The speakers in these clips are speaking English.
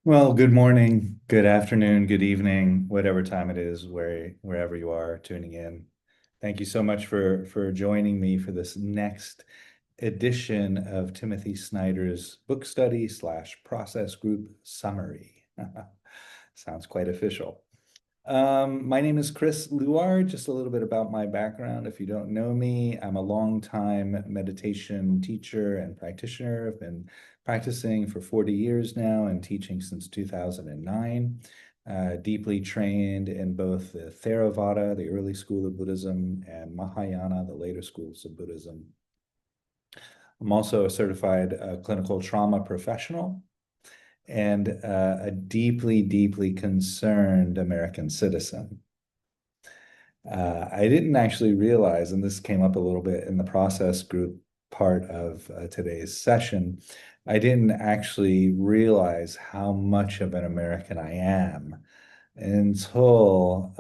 Well, good morning, good afternoon, good evening, whatever time it is, wherever you are tuning in. Thank you so much for joining me for this next edition of Timothy Snyder's book study slash process group summary. Sounds quite official. My name is Chris Luard. Just a little bit about my background. If you don't know me, I'm a longtime meditation teacher and practitioner. I've been practicing for 40 years now and teaching since 2009. Deeply trained in both the Theravada, the early school of Buddhism, and Mahayana, the later schools of Buddhism. I'm also a certified clinical trauma professional and a deeply, deeply concerned American citizen. I didn't actually realize, and this came up a little bit in the process group part of today's session, I didn't actually realize how much of an American I am until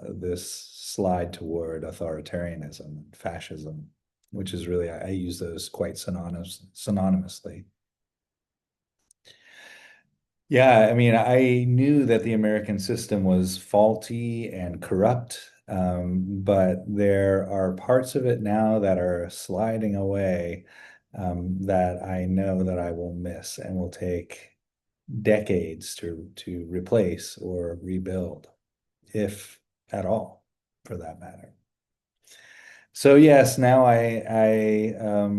this slide toward authoritarianism and fascism, which is really, I use those quite synonymously. Yeah, I mean, I knew that the American system was faulty and corrupt, but there are parts of it now that are sliding away, that I know that I will miss and will take decades to replace or rebuild, if at all, for that matter. So yes, now I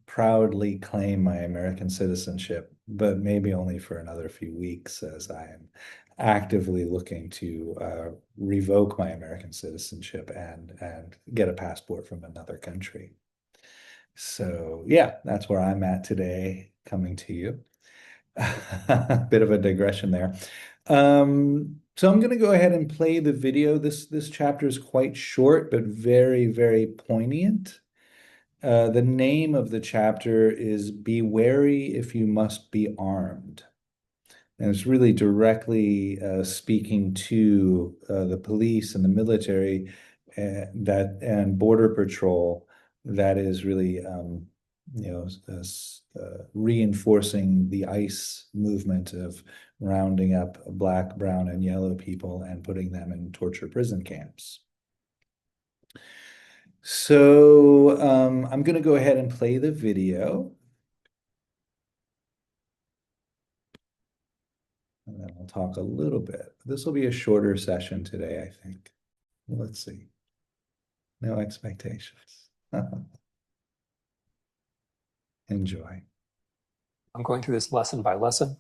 proudly claim my American citizenship, but maybe only for another few weeks as I am actively looking to revoke my American citizenship and get a passport from another country. So yeah, that's where I'm at today, coming to you. Bit of a digression there. So I'm going to go ahead and play the video. This chapter is quite short, but very, very poignant. The name of the chapter is Be Wary If You Must Be Armed. And it's really directly speaking to the police and the military and border patrol that is really reinforcing the ICE movement of rounding up black, brown, and yellow people and putting them in torture prison camps. So I'm going to go ahead and play the video. And then I'll talk a little bit. This will be a shorter session today, I think. Let's see. No expectations. Enjoy. I'm going through this lesson by lesson.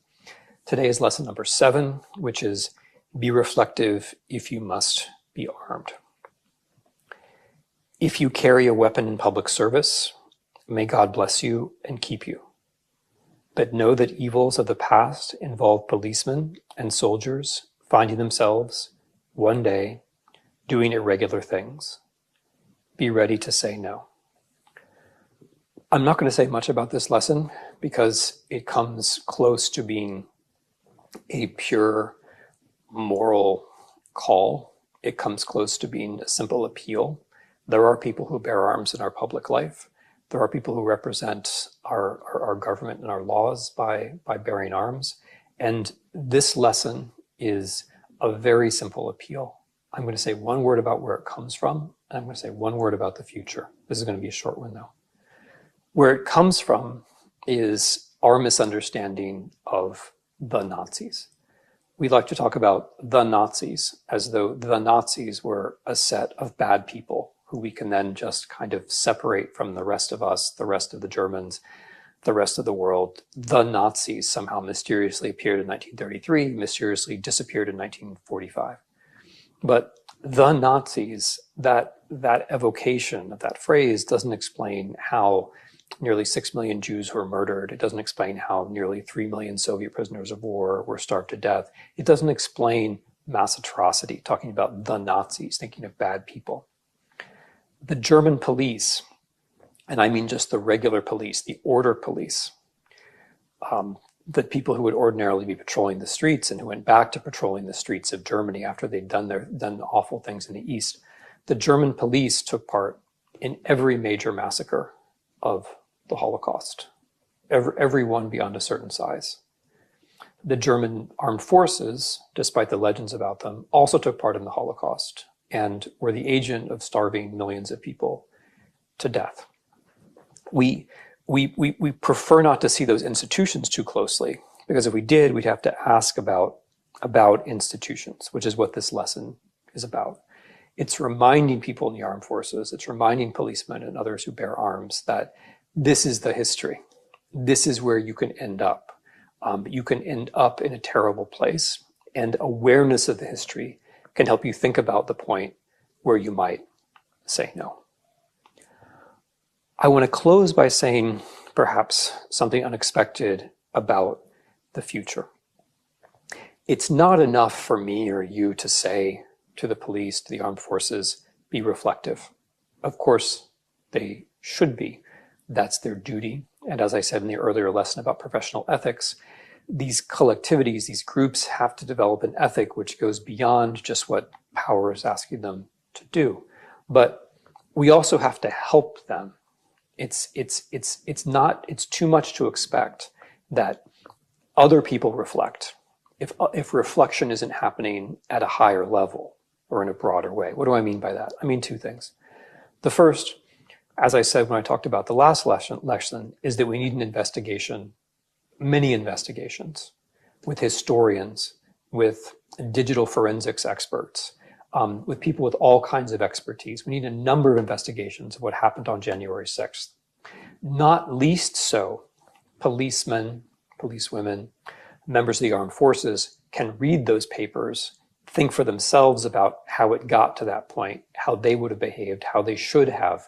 Today is lesson number 7, which is Be Reflective If You Must Be Armed. If you carry a weapon in public service, may God bless you and keep you. But know that evils of the past involve policemen and soldiers finding themselves, one day, doing irregular things. Be ready to say no. I'm not going to say much about this lesson because it comes close to being a pure moral call. It comes close to being a simple appeal. There are people who bear arms in our public life. There are people who represent our government and our laws by bearing arms. And this lesson is a very simple appeal. I'm going to say one word about where it comes from, and I'm going to say one word about the future. This is going to be a short one, though. Where it comes from is our misunderstanding of the Nazis. We like to talk about the Nazis as though the Nazis were a set of bad people who we can then just kind of separate from the rest of us, the rest of the Germans, the rest of the world. The Nazis somehow mysteriously appeared in 1933, mysteriously disappeared in 1945. But the Nazis, that evocation of that phrase doesn't explain how nearly 6 million Jews were murdered. It doesn't explain how nearly 3 million Soviet prisoners of war were starved to death. It doesn't explain mass atrocity, talking about the Nazis, thinking of bad people. The German police, and I mean just the regular police, the order police, the people who would ordinarily be patrolling the streets and who went back to patrolling the streets of Germany after they'd done awful things in the East. The German police took part in every major massacre of the Holocaust, every one beyond a certain size. The German armed forces, despite the legends about them, also took part in the Holocaust and were the agent of starving millions of people to death. We prefer not to see those institutions too closely, because if we did, we'd have to ask about institutions, which is what this lesson is about. It's reminding people in the armed forces, it's reminding policemen and others who bear arms that this is the history. This is where you can end up. You can end up in a terrible place, and awareness of the history can help you think about the point where you might say no. I want to close by saying perhaps something unexpected about the future. It's not enough for me or you to say to the police, to the armed forces, be reflective. Of course, they should be. That's their duty. And as I said in the earlier lesson about professional ethics, these collectivities, these groups have to develop an ethic which goes beyond just what power is asking them to do. But we also have to help them. It's too much to expect that other people reflect if reflection isn't happening at a higher level or in a broader way. What do I mean by that? I mean two things. The first, as I said when I talked about the last lesson, is that we need an investigation, many investigations, with historians, with digital forensics experts, with people with all kinds of expertise. We need a number of investigations of what happened on January 6th. Not least so, policemen, policewomen, members of the armed forces can read those papers, think for themselves about how it got to that point, how they would have behaved, how they should have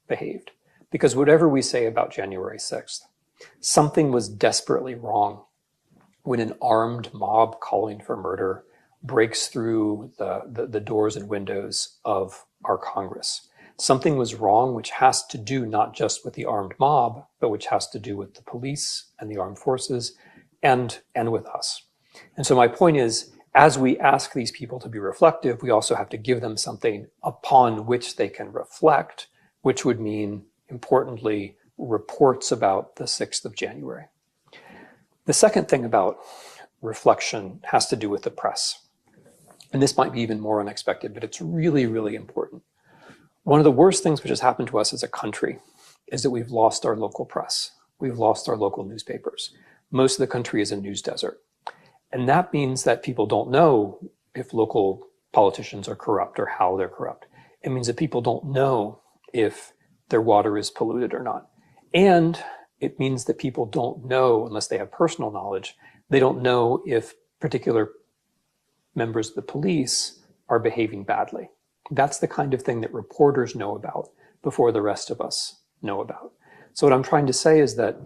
behaved. Because whatever we say about January 6th, something was desperately wrong when an armed mob calling for murder breaks through the doors and windows of our Congress. Something was wrong which has to do not just with the armed mob, but which has to do with the police and the armed forces and with us. And so my point is, as we ask these people to be reflective, we also have to give them something upon which they can reflect, which would mean, importantly, reports about the 6th of January. The second thing about reflection has to do with the press. And this might be even more unexpected, but it's really, really important. One of the worst things which has happened to us as a country is that we've lost our local press. We've lost our local newspapers. Most of the country is a news desert. And that means that people don't know if local politicians are corrupt or how they're corrupt. It means that people don't know if their water is polluted or not. And it means that people don't know, unless they have personal knowledge, they don't know if particular members of the police are behaving badly. That's the kind of thing that reporters know about before the rest of us know about. So what I'm trying to say is that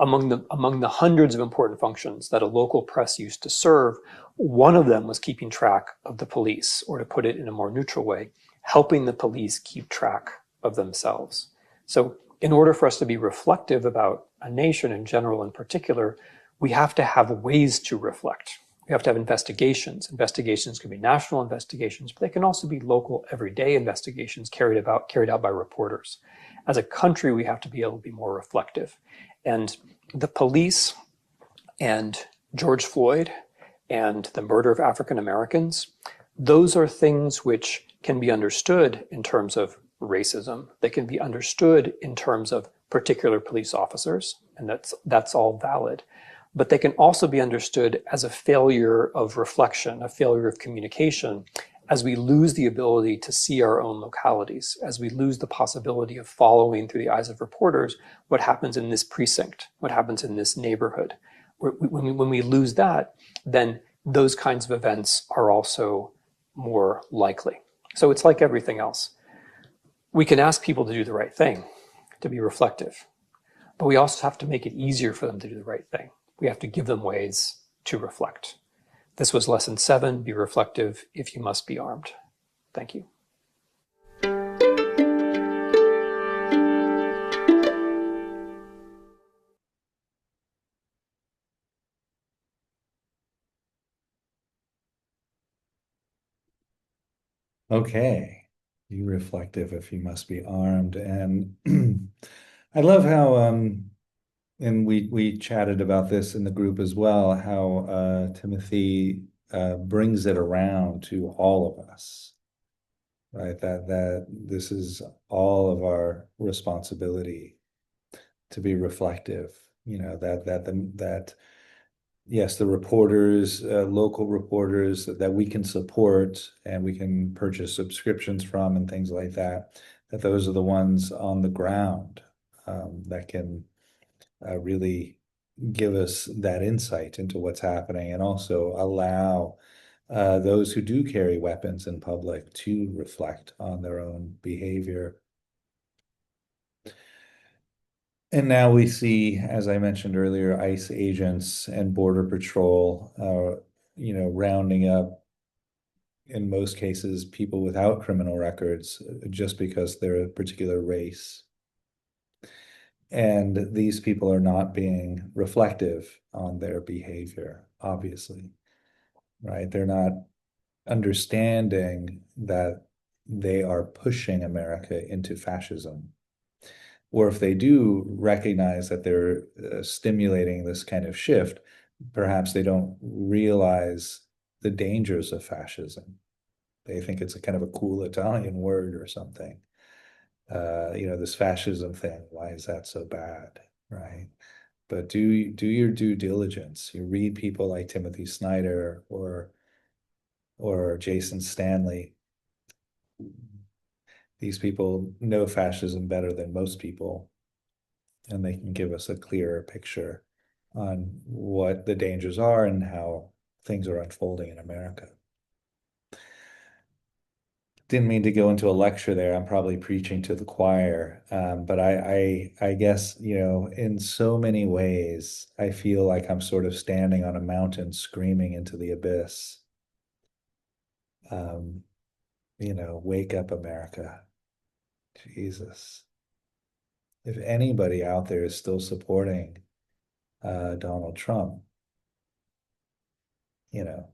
among the hundreds of important functions that a local press used to serve, one of them was keeping track of the police, or to put it in a more neutral way, helping the police keep track of themselves. So in order for us to be reflective about a nation in general, in particular, we have to have ways to reflect. We have to have investigations. Investigations can be national investigations, but they can also be local, everyday investigations carried out by reporters. As a country, we have to be able to be more reflective. And the police and George Floyd and the murder of African Americans, those are things which can be understood in terms of racism. They can be understood in terms of particular police officers, and that's all valid. But they can also be understood as a failure of reflection, a failure of communication, as we lose the ability to see our own localities, as we lose the possibility of following through the eyes of reporters what happens in this precinct, what happens in this neighborhood. When we lose that, then those kinds of events are also more likely. So it's like everything else. We can ask people to do the right thing, to be reflective, but we also have to make it easier for them to do the right thing. We have to give them ways to reflect. This was lesson 7, be reflective if you must be armed. Thank you. Okay, be reflective if you must be armed. And I love how and we chatted about this in the group as well, how Timothy brings it around to all of us, right? That this is all of our responsibility to be reflective. That yes, the reporters, local reporters that we can support and we can purchase subscriptions from and things like that, that those are the ones on the ground that can really give us that insight into what's happening and also allow those who do carry weapons in public to reflect on their own behavior. And now we see, as I mentioned earlier, ICE agents and Border Patrol, rounding up, in most cases, people without criminal records just because they're a particular race. And these people are not being reflective on their behavior, obviously, right? They're not understanding that they are pushing America into fascism. Or if they do recognize that they're stimulating this kind of shift, perhaps they don't realize the dangers of fascism. They think it's a kind of a cool Italian word or something. This fascism thing, why is that so bad, right? But do your due diligence. You read people like Timothy Snyder or Jason Stanley. These people know fascism better than most people, and they can give us a clearer picture on what the dangers are and how things are unfolding in America. Didn't mean to go into a lecture there. I'm probably preaching to the choir. But I guess, in so many ways, I feel like I'm sort of standing on a mountain screaming into the abyss. Um, Wake up, America. Jesus. If anybody out there is still supporting Donald Trump, you know,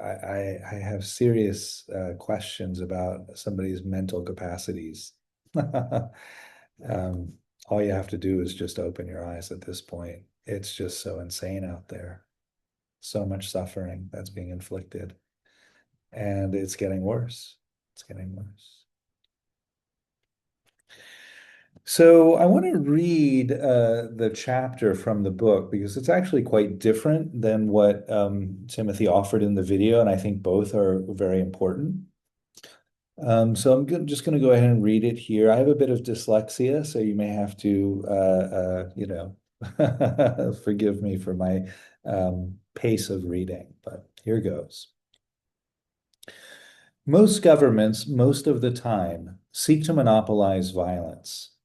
I have serious questions about somebody's mental capacities. Um, all you have to do is just open your eyes at this point. It's just so insane out there. So much suffering that's being inflicted, and it's getting worse. It's getting worse. So I want to read the chapter from the book because it's actually quite different than what Timothy offered in the video, and I think both are very important. So just going to go ahead and read it here. I have a bit of dyslexia, so you may have to, forgive me for my pace of reading, but here goes. Most governments, most of the time, seek to monopolize violence.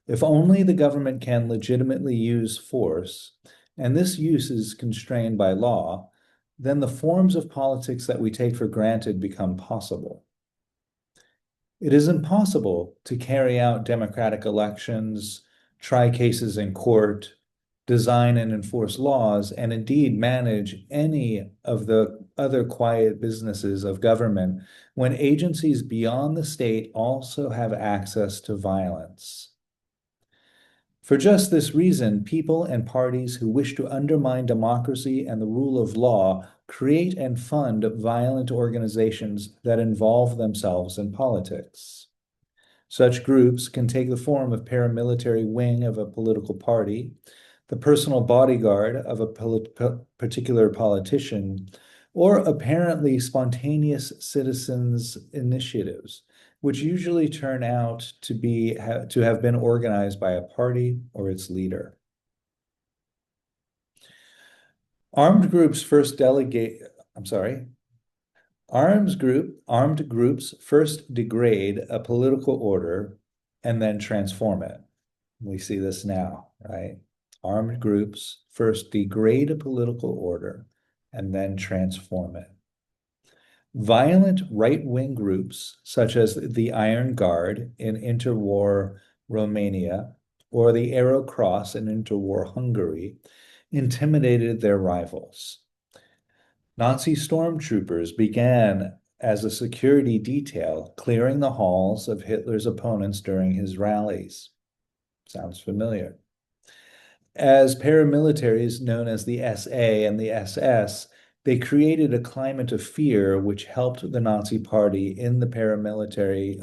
If only the government can legitimately use force, and this use is constrained by law, then the forms of politics that we take for granted become possible. It is impossible to carry out democratic elections, try cases in court, design and enforce laws, and indeed manage any of the other quiet businesses of government when agencies beyond the state also have access to violence. For just this reason, people and parties who wish to undermine democracy and the rule of law create and fund violent organizations that involve themselves in politics. Such groups can take the form of paramilitary wing of a political party, the personal bodyguard of a particular politician, or apparently spontaneous citizens' initiatives, which usually turn out to have been organized by a party or its leader. Armed groups first delegate, I'm sorry, armed groups first degrade a political order and then transform it. We see this now, right? Armed groups first degrade a political order and then transform it. Violent right-wing groups, such as the Iron Guard in interwar Romania or the Arrow Cross in interwar Hungary, intimidated their rivals. Nazi stormtroopers began as a security detail, clearing the halls of Hitler's opponents during his rallies. Sounds familiar. As paramilitaries known as the SA and the SS, they created a climate of fear which helped the Nazi Party in the paramilitaries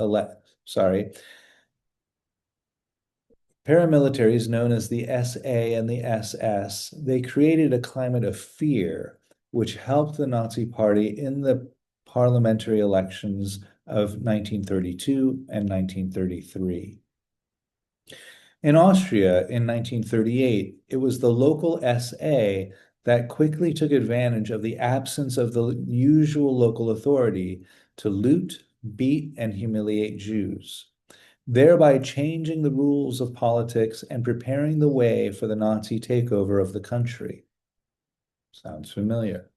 known as the SA and the SS, they created a climate of fear which helped the Nazi Party in the parliamentary elections of 1932 and 1933. In Austria in 1938, it was the local SA that quickly took advantage of the absence of the usual local authority to loot, beat, and humiliate Jews, thereby changing the rules of politics and preparing the way for the Nazi takeover of the country. Sounds familiar.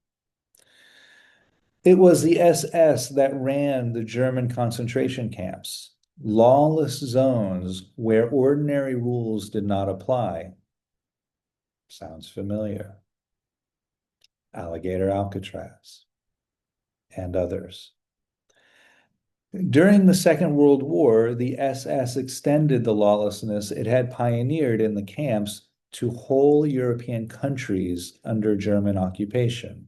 It was the SS that ran the German concentration camps, lawless zones where ordinary rules did not apply. Sounds familiar. Alligator Alcatraz and others. During the Second World War, the SS extended the lawlessness it had pioneered in the camps to whole European countries under German occupation.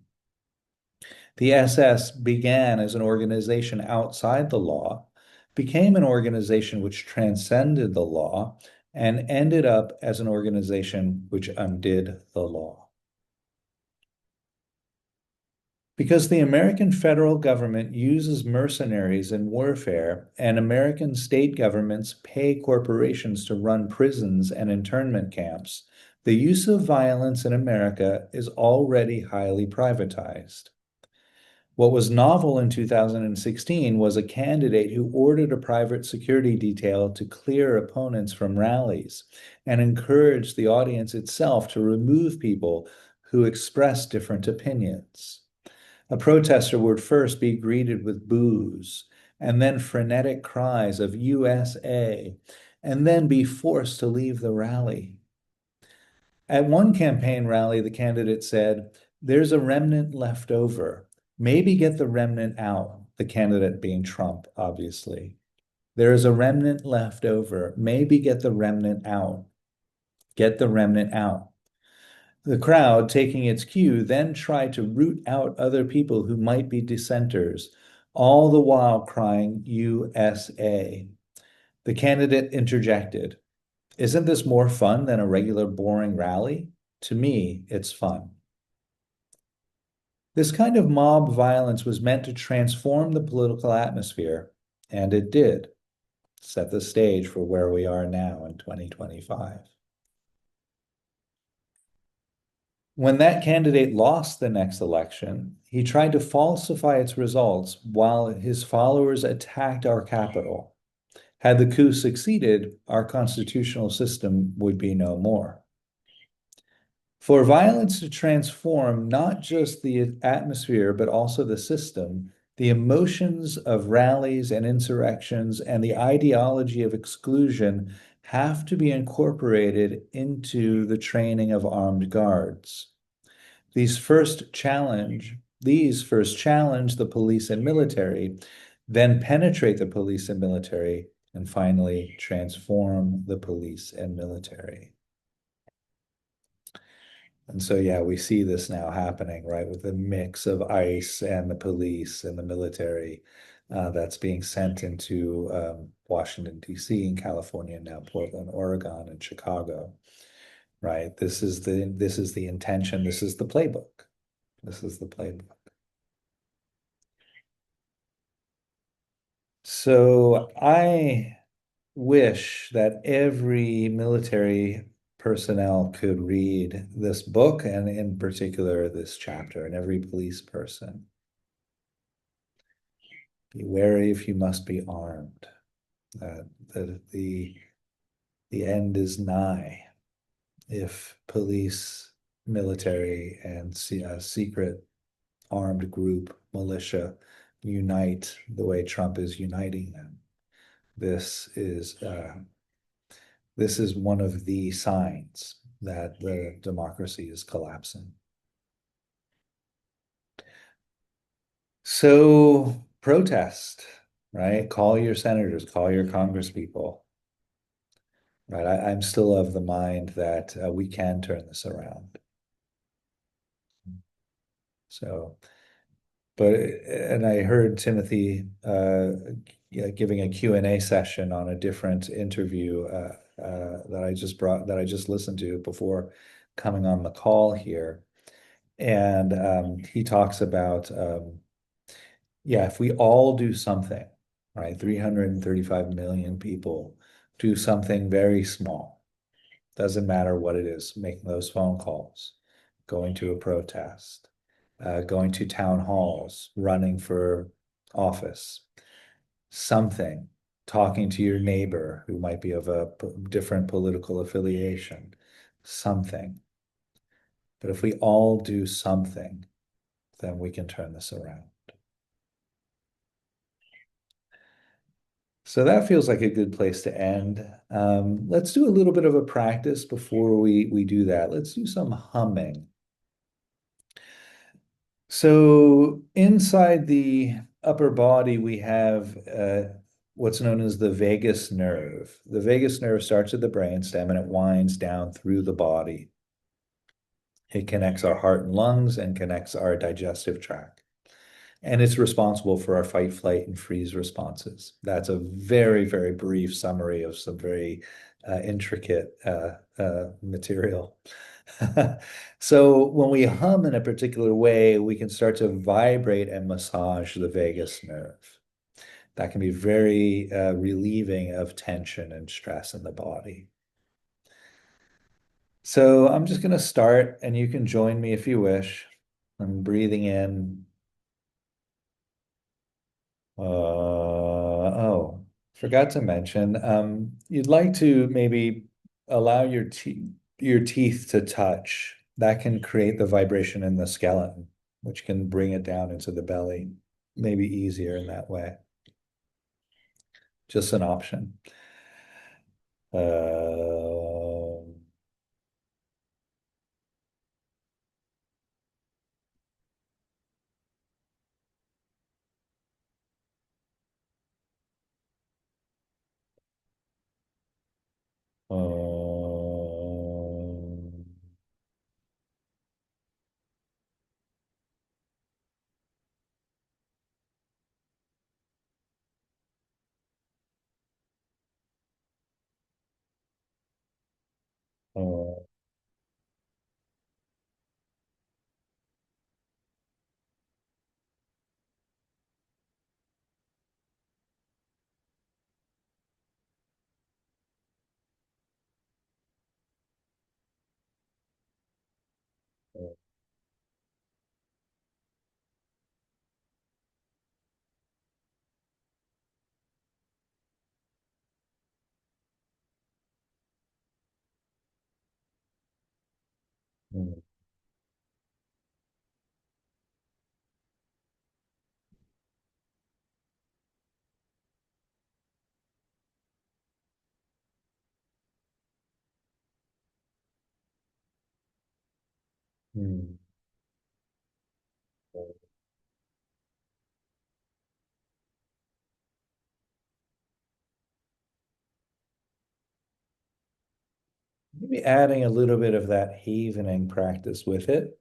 The SS began as an organization outside the law, became an organization which transcended the law, and ended up as an organization which undid the law. Because the American federal government uses mercenaries in warfare, and American state governments pay corporations to run prisons and internment camps, the use of violence in America is already highly privatized. What was novel in 2016 was a candidate who ordered a private security detail to clear opponents from rallies and encouraged the audience itself to remove people who expressed different opinions. A protester would first be greeted with boos and then frenetic cries of USA, and then be forced to leave the rally. At one campaign rally, the candidate said, "There's a remnant left over. Maybe get the remnant out," the candidate being Trump, obviously. "There is a remnant left over. Maybe get the remnant out. Get the remnant out." The crowd, taking its cue, then tried to root out other people who might be dissenters, all the while crying USA. The candidate interjected, "Isn't this more fun than a regular boring rally? To me, it's fun." This kind of mob violence was meant to transform the political atmosphere, and it did, set the stage for where we are now in 2025. When that candidate lost the next election, he tried to falsify its results while his followers attacked our Capitol. Had the coup succeeded, our constitutional system would be no more. For violence to transform not just the atmosphere, but also the system, the emotions of rallies and insurrections and the ideology of exclusion have to be incorporated into the training of armed guards. These first challenge the police and military, then penetrate the police and military, and finally transform the police and military. And so, yeah, we see this now happening, right, with the mix of ICE and the police and the military that's being sent into Washington, D.C., and California, now Portland, Oregon, and Chicago, right? This is the intention. This is the playbook. This is the playbook. So I wish that every military personnel could read this book, and in particular this chapter, and every police person. Be wary if you must be armed. The end is nigh if police, military, and a secret armed group, militia, unite the way Trump is uniting them. This is one of the signs that the democracy is collapsing. So protest, right? Call your senators, call your congresspeople. right? I'm still of the mind that we can turn this around. So, and I heard Timothy yeah, giving a Q&A session on a different interview that I just listened to before coming on the call here. And he talks about, yeah, if we all do something, right, 335 million people do something very small, doesn't matter what it is, making those phone calls, going to a protest, going to town halls, running for office, something, talking to your neighbor who might be of a different political affiliation, something. But if we all do something, then we can turn this around. So that feels like a good place to end. Let's do a little bit of a practice before we do that. Let's do some humming. So inside the upper body, we have what's known as the vagus nerve. The vagus nerve starts at the brainstem and it winds down through the body. It connects our heart and lungs and connects our digestive tract. And it's responsible for our fight, flight, and freeze responses. That's a very, very brief summary of some very intricate material. So when we hum in a particular way, we can start to vibrate and massage the vagus nerve. That can be very relieving of tension and stress in the body. So I'm just going to start, and you can join me if you wish. I'm breathing in. Oh, forgot to mention, you'd like to maybe allow your teeth to touch. That can create the vibration in the skeleton, which can bring it down into the belly. Maybe easier in that way. Just an option. Um, um, uh, mm, mm. Maybe adding a little bit of that havening practice with it.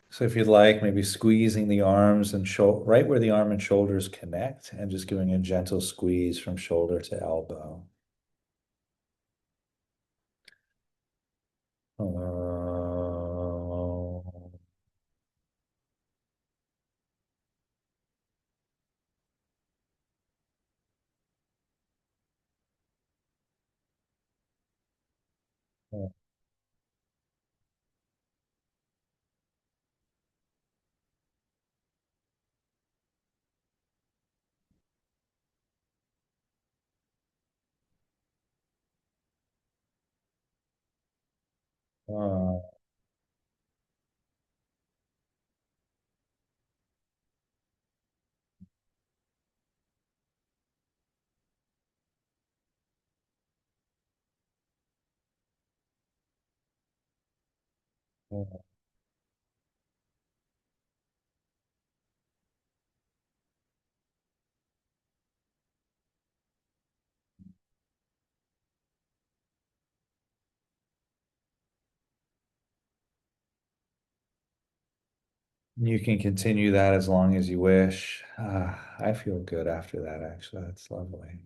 So if you'd like, maybe squeezing the arms and shoulder, right where the arm and shoulders connect, and just giving a gentle squeeze from shoulder to elbow. Oh. Oh. You can continue that as long as you wish. I feel good after that, actually. That's lovely.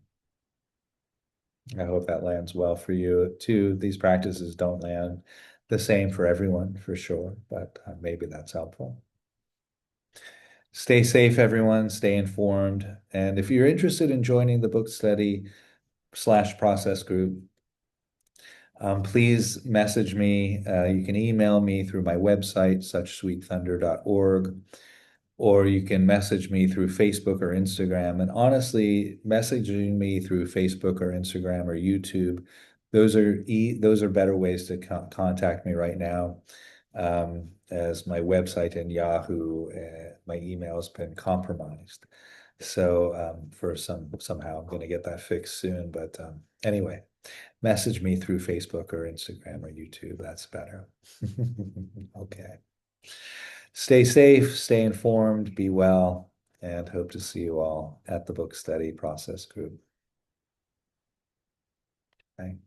I hope that lands well for you too. These practices don't land the same for everyone, for sure, but maybe that's helpful. Stay safe, everyone. Stay informed. And if you're interested in joining the book study / process group, please message me. You can email me through my website, suchsweetthunder.org, or you can message me through Facebook or Instagram. And honestly, messaging me through Facebook or Instagram or YouTube, those are better ways to contact me right now. As my website and Yahoo, my email has been compromised. So for somehow I'm going to get that fixed soon. But anyway, message me through Facebook or Instagram or YouTube. That's better. Okay. Stay safe, stay informed, be well, and hope to see you all at the book study process group. Bye.